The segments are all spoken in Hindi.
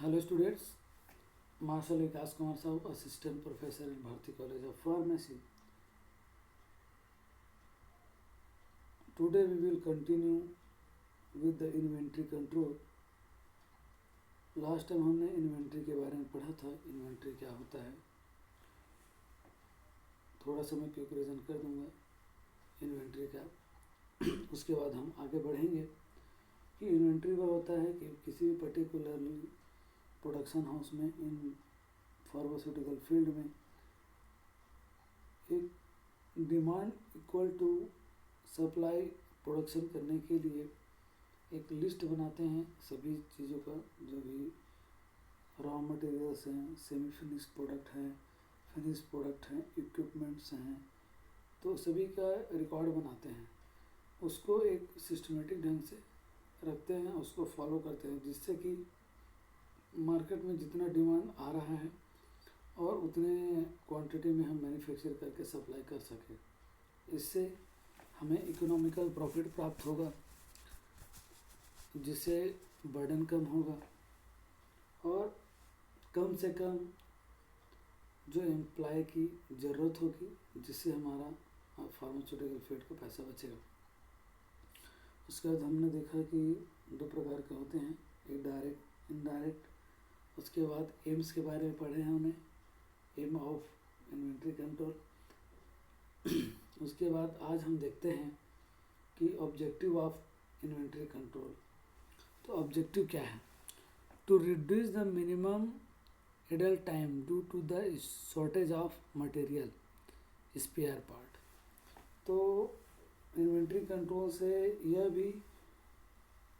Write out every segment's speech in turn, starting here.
Hello students, Marshal Vikas Kumar Sahu, Assistant Professor in Bharati College of Pharmacy. Today we will continue with the inventory control. Last time हमने इन्वेंट्री के बारे में पढ़ा था, इन्वेंट्री क्या होता है। थोड़ा सा मैं क्विक रिविजन कर दूंगा इन्वेंट्री का। उसके बाद हम आगे बढ़ेंगे कि इन्वेंट्री वह होता है कि किसी भी पर्टिकुलरली प्रोडक्शन हाउस में इन फार्मास्यूटिकल फील्ड में एक demand equal to supply production करने के लिए एक लिस्ट बनाते हैं सभी चीज़ों का, जो भी रॉ मटेरियल्स हैं, सेमी फिनिश प्रोडक्ट हैं, फिनिश प्रोडक्ट हैं, इक्विपमेंट्स हैं, तो सभी का रिकॉर्ड बनाते हैं। उसको एक सिस्टमेटिक ढंग से रखते हैं, उसको फॉलो करते हैं, जिससे कि मार्केट में जितना डिमांड आ रहा है और उतने क्वांटिटी में हम मैन्युफैक्चर करके सप्लाई कर सकें। इससे हमें इकोनॉमिकल प्रॉफिट प्राप्त होगा, जिससे बर्डन कम होगा और कम से कम जो एम्प्लॉय की ज़रूरत होगी, जिससे हमारा फार्मास्यूटिकल फील्ड को पैसा बचेगा। उसके बाद हमने देखा कि दो प्रकार के होते हैं, एक डायरेक्ट, इनडायरेक्ट। उसके बाद एम्स के बारे में पढ़े हैं उन्हें, एम ऑफ इन्वेंट्री कंट्रोल। उसके बाद आज हम देखते हैं कि ऑब्जेक्टिव ऑफ इन्वेंट्री कंट्रोल। तो ऑब्जेक्टिव क्या है? To reduce the minimum idle time due to the shortage of material spare part. तो इन्वेंट्री कंट्रोल से यह भी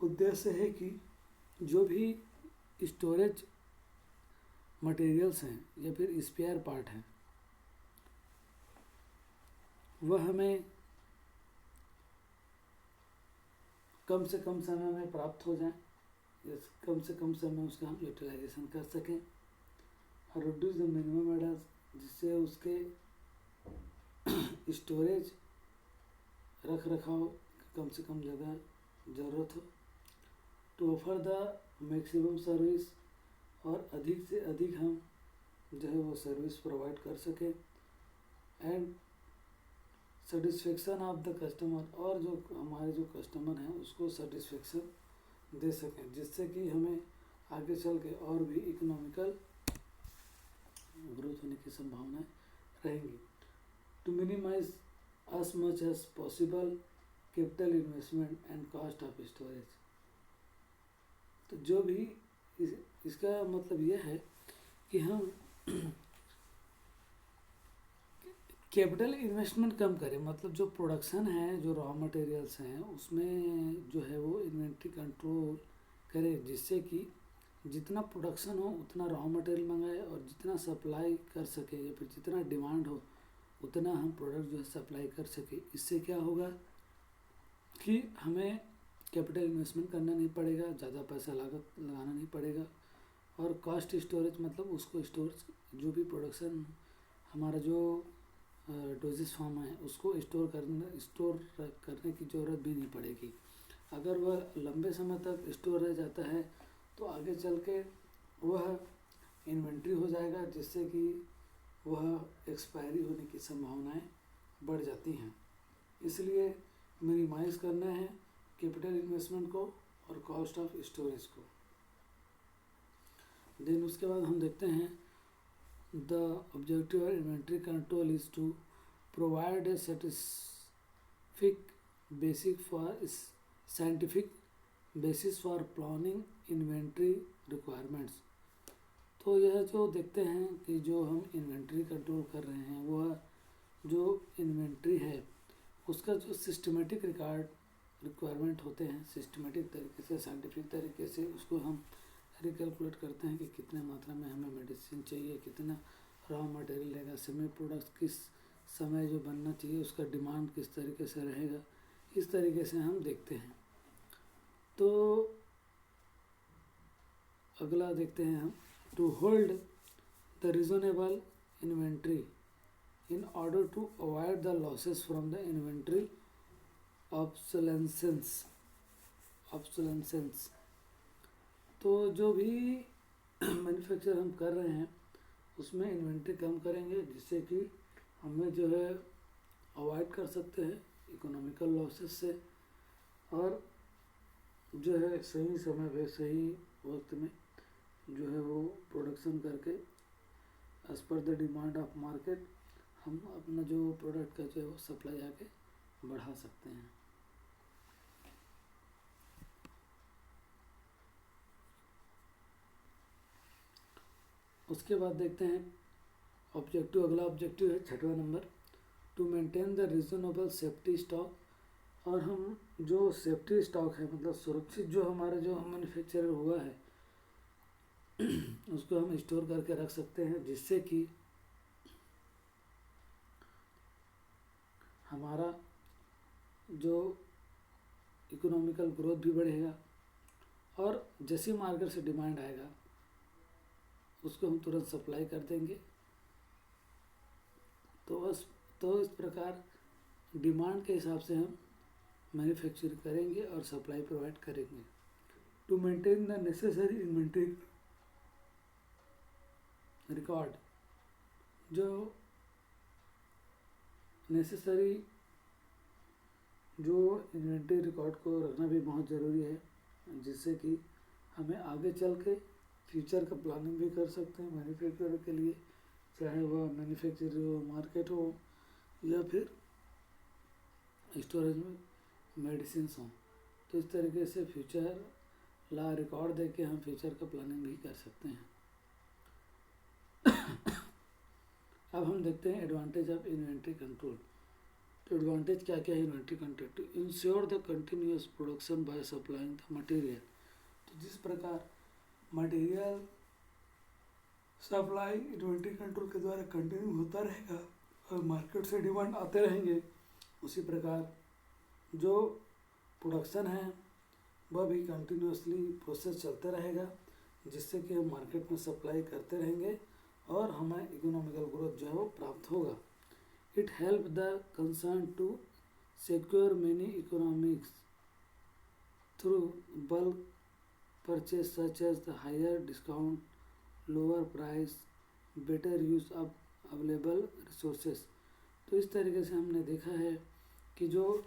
उद्देश्य है कि जो भी स्टोरेज मटेरियल्स हैं या फिर स्पेयर पार्ट हैं, वह हमें कम से कम समय में प्राप्त हो जाए, कम से कम समय उसका हम यूटिलाइजेशन कर सकें। और रिड्यूस द मिनिमम एडल्स, जिससे उसके स्टोरेज रख रखाव कम से कम जगह ज़रूरत हो। To offer the maximum service, और अधिक से अधिक हम जो है वो सर्विस प्रोवाइड कर सकें। And satisfaction of the customer, और जो हमारे जो कस्टमर हैं उसको सेटिस्फेक्शन दे सकें, जिससे कि हमें आगे चल के और भी इकोनॉमिकल ग्रोथ होने की संभावनाएं रहेंगी। To minimize as much as possible capital investment and cost of storage। तो जो भी इसका मतलब यह है कि हम कैपिटल इन्वेस्टमेंट कम करें, मतलब जो प्रोडक्शन है, जो रॉ मटेरियल्स हैं, उसमें जो है वो इन्वेंट्री कंट्रोल करें, जिससे कि जितना प्रोडक्शन हो उतना रॉ मटेरियल मंगाए और जितना सप्लाई कर सके या फिर जितना डिमांड हो उतना हम प्रोडक्ट जो है सप्लाई कर सके। इससे क्या होगा कि हमें कैपिटल इन्वेस्टमेंट करना नहीं पड़ेगा, ज़्यादा पैसा लागत लगाना नहीं पड़ेगा। और कॉस्ट स्टोरेज, मतलब उसको स्टोर जो भी प्रोडक्शन हमारा जो डोजेस फॉर्म है उसको स्टोर करने की ज़रूरत भी नहीं पड़ेगी। अगर वह लंबे समय तक स्टोर रह जाता है तो आगे चल के वह इन्वेंट्री हो जाएगा, जिससे कि वह एक्सपायरी होने की संभावनाएं बढ़ जाती हैं। इसलिए मिनिमाइज करना है कैपिटल इन्वेस्टमेंट को और कॉस्ट ऑफ स्टोरेज को। देन उसके बाद हम देखते हैं the objective of inventory control is to provide a scientific basis for planning inventory requirements. तो यह जो देखते हैं कि जो हम इन्वेंट्री कंट्रोल कर रहे हैं, वह जो इन्वेंट्री है उसका जो सिस्टमेटिक रिक्वायरमेंट होते हैं, सिस्टमेटिक तरीके से, साइंटिफिक तरीके से उसको हम रिकैलकुलेट करते हैं कि कितने मात्रा में हमें मेडिसिन चाहिए, कितना रॉ मटेरियल लेगा, सेमी प्रोडक्ट्स किस समय जो बनना चाहिए, उसका डिमांड किस तरीके से रहेगा, इस तरीके से हम देखते हैं। तो अगला देखते हैं हम, to hold the reasonable inventory in order to avoid the losses from the inventory obsolescence। तो जो भी मैन्युफैक्चर हम कर रहे हैं उसमें इन्वेंट्री कम करेंगे, जिससे कि हमें जो है अवॉइड कर सकते हैं इकोनॉमिकल लॉसेस से, और जो है सही समय पे सही वक्त में जो है वो प्रोडक्शन करके as per the demand of market हम अपना जो प्रोडक्ट का जो है वो सप्लाई आगे बढ़ा सकते हैं। उसके बाद देखते हैं ऑब्जेक्टिव, अगला ऑब्जेक्टिव है 6वां number, to maintain the reasonable safety stock. और हम जो सेफ्टी स्टॉक है मतलब सुरक्षित जो हमारा जो मैन्युफैक्चर हुआ है उसको हम स्टोर करके रख सकते हैं, जिससे कि हमारा जो इकोनॉमिकल ग्रोथ भी बढ़ेगा, और जैसे मार्केट से डिमांड आएगा उसको हम तुरंत सप्लाई कर देंगे। तो इस प्रकार डिमांड के हिसाब से हम मैन्युफैक्चरिंग करेंगे और सप्लाई प्रोवाइड करेंगे। To maintain the necessary inventory record, जो नेसेसरी जो इन्वेंट्री रिकॉर्ड को रखना भी बहुत ज़रूरी है, जिससे कि हमें आगे चल के फ्यूचर का प्लानिंग भी कर सकते हैं मैन्युफैक्चर के लिए, चाहे वह मैन्युफैक्चर हो, मार्केट हो, या फिर स्टोरेज में मेडिसिन हों। तो इस तरीके से फ्यूचर ला रिकॉर्ड दे के हम फ्यूचर का प्लानिंग भी कर सकते हैं। अब हम देखते हैं एडवांटेज ऑफ इन्वेंट्री कंट्रोल। तो एडवांटेज क्या क्या है inventory control? To ensure the continuous production by supplying the material. तो जिस प्रकार मटेरियल सप्लाई इन्वेंट्री कंट्रोल के द्वारा कंटिन्यू होता रहेगा और मार्केट से डिमांड आते रहेंगे, उसी प्रकार जो प्रोडक्शन है वह भी कंटिन्यूसली प्रोसेस चलता रहेगा, जिससे कि हम मार्केट में सप्लाई करते रहेंगे और हमें इकोनॉमिकल ग्रोथ जो है वो प्राप्त होगा। It help the concern to secure money economics through bulk purchase such as the higher discount, lower price, better use of available resources. तो इस तरीके से हमने देखा है कि जो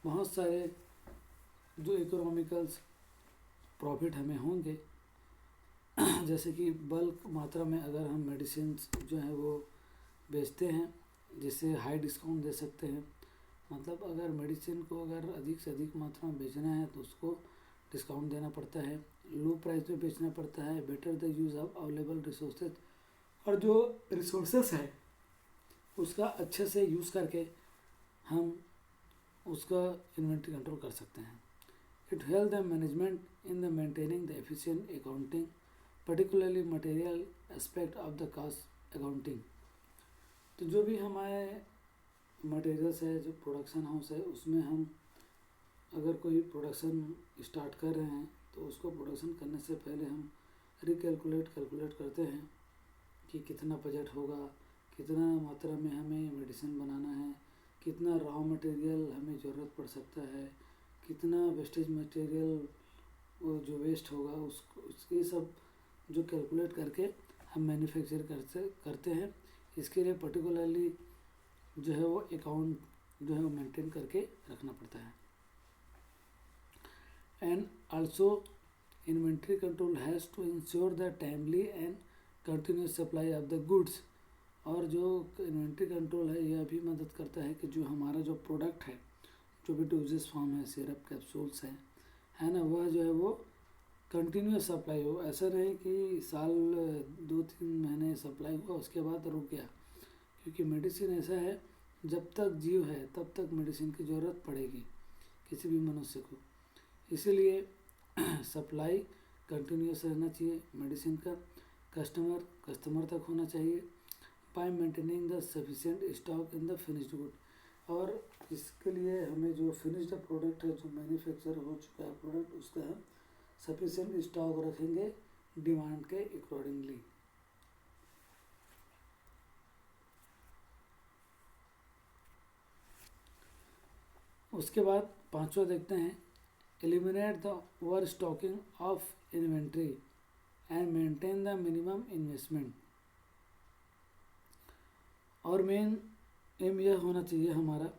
बहुत सारे जो इकोनॉमिकल्स प्रॉफिट हमें होंगे, जैसे कि बल्क मात्रा में अगर हम मेडिसिन जो है वो बेचते हैं, जिससे हाई डिस्काउंट दे सकते हैं। मतलब अगर मेडिसिन को अगर अधिक से अधिक मात्रा में बेचना है तो उसको डिस्काउंट देना पड़ता है, लो प्राइस में बेचना पड़ता है, better the use of available resources, और जो रिसोर्सेस है उसका अच्छे से यूज़ करके हम उसका इन्वेंट्री कंट्रोल कर सकते हैं। It help the management in the maintaining the efficient accounting, particularly material aspect of the cost accounting। तो जो भी हमारे मटेरियल्स है, जो प्रोडक्शन हाउस है, उसमें हम अगर कोई प्रोडक्शन स्टार्ट कर रहे हैं तो उसको प्रोडक्शन करने से पहले हम कैलकुलेट करते हैं कि कितना बजट होगा, कितना मात्रा में हमें मेडिसिन बनाना है, कितना रॉ मटेरियल हमें ज़रूरत पड़ सकता है, कितना वेस्टेज मटेरियल वो जो वेस्ट होगा उसके सब जो कैलकुलेट करके हम मैन्युफैक्चर करते हैं। इसके लिए पर्टिकुलरली जो है वो अकाउंट जो है वो मेंटेन करके रखना पड़ता है। And also inventory control has to ensure the timely and continuous supply of the goods. और जो इन्वेंट्री कंट्रोल है यह भी मदद करता है कि जो हमारा जो प्रोडक्ट है, जो भी डोजेस फॉर्म है, सिरप कैप्सूल्स हैं, है ना, वह जो है वो कंटिन्यूस सप्लाई हो। ऐसा नहीं कि साल 2-3 महीने सप्लाई हुआ उसके बाद रुक गया, क्योंकि मेडिसिन ऐसा है जब तक जीव है तब तक मेडिसिन की ज़रूरत पड़ेगी किसी भी मनुष्य को। इसीलिए सप्लाई कंटिन्यूस रहना चाहिए मेडिसिन का, कस्टमर तक होना चाहिए, bye maintaining the sufficient stock in the finished good. और इसके लिए हमें जो फिनिश्ड प्रोडक्ट है, जो मैन्युफैक्चर हो चुका है प्रोडक्ट, उसका हम सफिशिएंट स्टॉक रखेंगे डिमांड के अकॉर्डिंगली। उसके बाद 5वां देखते हैं, eliminate the over stocking of inventory and maintain the minimum investment. और मेन एम यह होना चाहिए हमारा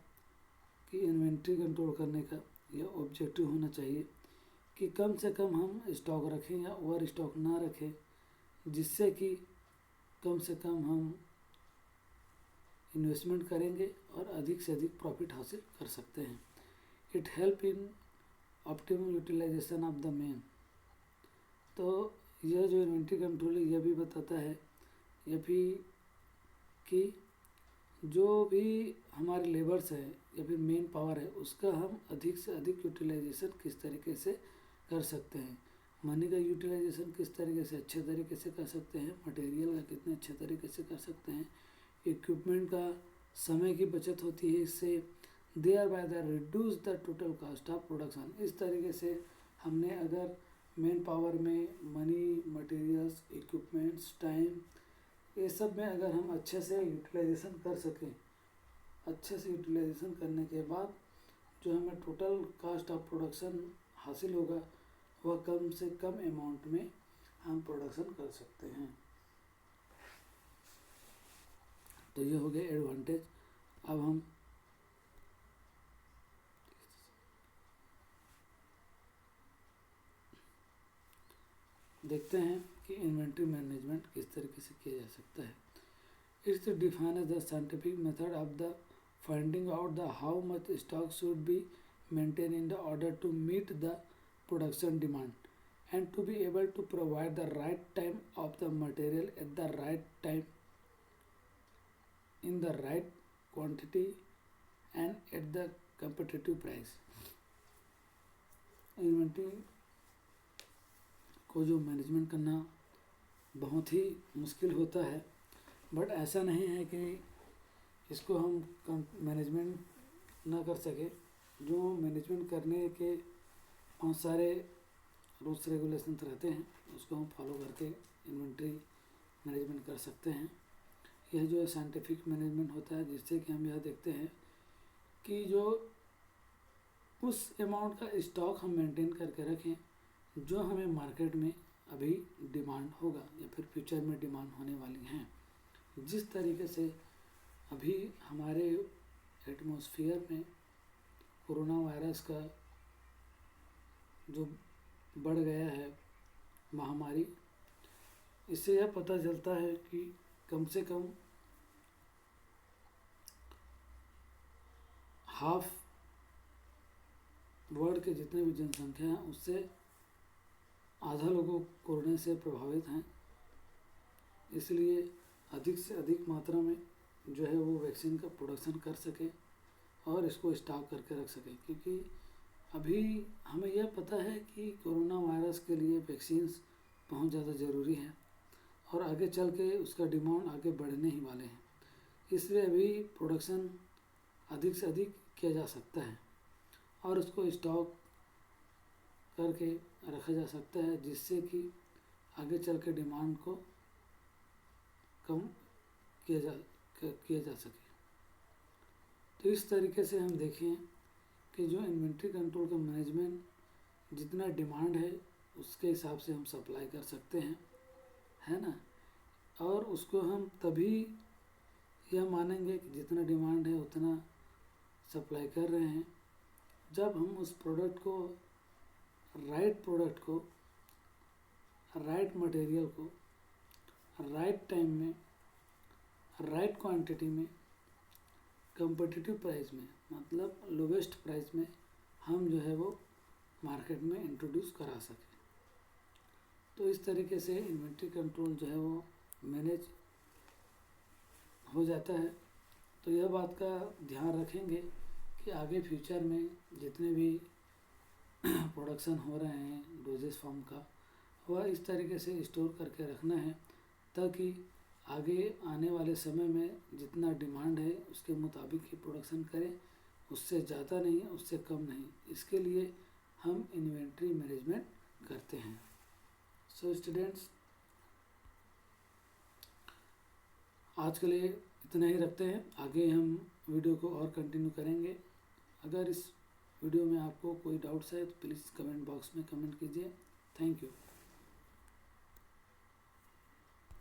कि इन्वेंट्री कंट्रोल करने का यह ऑब्जेक्टिव होना चाहिए कि कम से कम हम स्टॉक रखें या ओवर स्टॉक ना रखें, जिससे कि कम से कम हम इन्वेस्टमेंट करेंगे और अधिक से अधिक प्रॉफिट हासिल कर सकते हैं। It help in optimum utilization of the men. तो यह जो इन्वेंट्री कंट्रोल है यह भी बताता है यह भी कि जो भी हमारे लेबर्स है या फिर मेन पावर है उसका हम अधिक से अधिक यूटिलाइजेशन किस तरीके से कर सकते हैं, मनी का यूटिलाइजेशन किस तरीके से अच्छे तरीके से कर सकते हैं, मटेरियल का कितने अच्छे तरीके से कर सकते हैं, इक्विपमेंट का समय की बचत होती है इससे, thereby the reduce the total cost of production. इस तरीके से हमने अगर मेन पावर में मनी, मटेरियल्स, इक्विपमेंट्स, टाइम, ये सब में अगर हम अच्छे से यूटिलाइजेशन कर सकें, अच्छे से यूटिलाइजेशन करने के बाद जो हमें टोटल कॉस्ट ऑफ प्रोडक्शन हासिल होगा वह कम से कम अमाउंट में हम प्रोडक्शन कर सकते हैं। तो ये हो गया एडवांटेज। अब हम देखते हैं कि इन्वेंट्री मैनेजमेंट किस तरीके से किया जा सकता है। It's define as the scientific method of the finding out the how much stock should be maintain in the order to meet the production demand and to be able to provide the right time of the material at the right time in the right quantity and at the competitive price। Inventory को जो मैनेजमेंट करना बहुत ही मुश्किल होता है, बट ऐसा नहीं है कि इसको हम मैनेजमेंट ना कर सके। जो मैनेजमेंट करने के बहुत सारे रूल्स रेगुलेशंस रहते हैं उसको हम फॉलो करके इन्वेंट्री मैनेजमेंट कर सकते हैं। यह जो साइंटिफिक मैनेजमेंट होता है जिससे कि हम यह देखते हैं कि जो उस अमाउंट का स्टॉक हम मेंटेन करके रखें जो हमें मार्केट में अभी डिमांड होगा या फिर फ्यूचर में डिमांड होने वाली हैं। जिस तरीके से अभी हमारे एटमॉस्फेयर में कोरोना वायरस का जो बढ़ गया है महामारी, इससे यह पता चलता है कि कम से कम हाफ वर्ल्ड के जितने भी जनसंख्या हैं उससे आधा लोगों कोरोना से प्रभावित हैं। इसलिए अधिक से अधिक मात्रा में जो है वो वैक्सीन का प्रोडक्शन कर सके और इसको स्टॉक करके रख सके, क्योंकि अभी हमें यह पता है कि कोरोना वायरस के लिए वैक्सीन्स बहुत ज़्यादा ज़रूरी है और आगे चल के उसका डिमांड आगे बढ़ने ही वाले हैं। इसलिए अभी प्रोडक्शन अधिक से अधिक किया जा सकता है और उसको स्टॉक करके रखा जा सकता है, जिससे कि आगे चल के डिमांड को कम किया जा सके। तो इस तरीके से हम देखें कि जो इन्वेंट्री कंट्रोल का मैनेजमेंट जितना डिमांड है उसके हिसाब से हम सप्लाई कर सकते हैं, है ना। और उसको हम तभी यह मानेंगे कि जितना डिमांड है उतना सप्लाई कर रहे हैं जब हम उस प्रोडक्ट को, राइट मटेरियल को राइट टाइम में, राइट क्वांटिटी में, कम्पिटिटिव प्राइस में, मतलब लोवेस्ट प्राइस में हम जो है वो मार्केट में इंट्रोड्यूस करा सकें। तो इस तरीके से इन्वेंट्री कंट्रोल जो है वो मैनेज हो जाता है। तो यह बात का ध्यान रखेंगे कि आगे फ्यूचर में जितने भी प्रोडक्शन हो रहे हैं डोजेस फॉर्म का, वह इस तरीके से स्टोर करके रखना है ताकि आगे आने वाले समय में जितना डिमांड है उसके मुताबिक ही प्रोडक्शन करें, उससे ज़्यादा नहीं, उससे कम नहीं। इसके लिए हम इन्वेंट्री मैनेजमेंट करते हैं। सो स्टूडेंट्स, आज के लिए इतना ही रखते हैं। आगे हम वीडियो को और कंटिन्यू करेंगे। अगर इस वीडियो में आपको कोई डाउट्स है तो प्लीज़ कमेंट बॉक्स में कमेंट कीजिए। Thank you.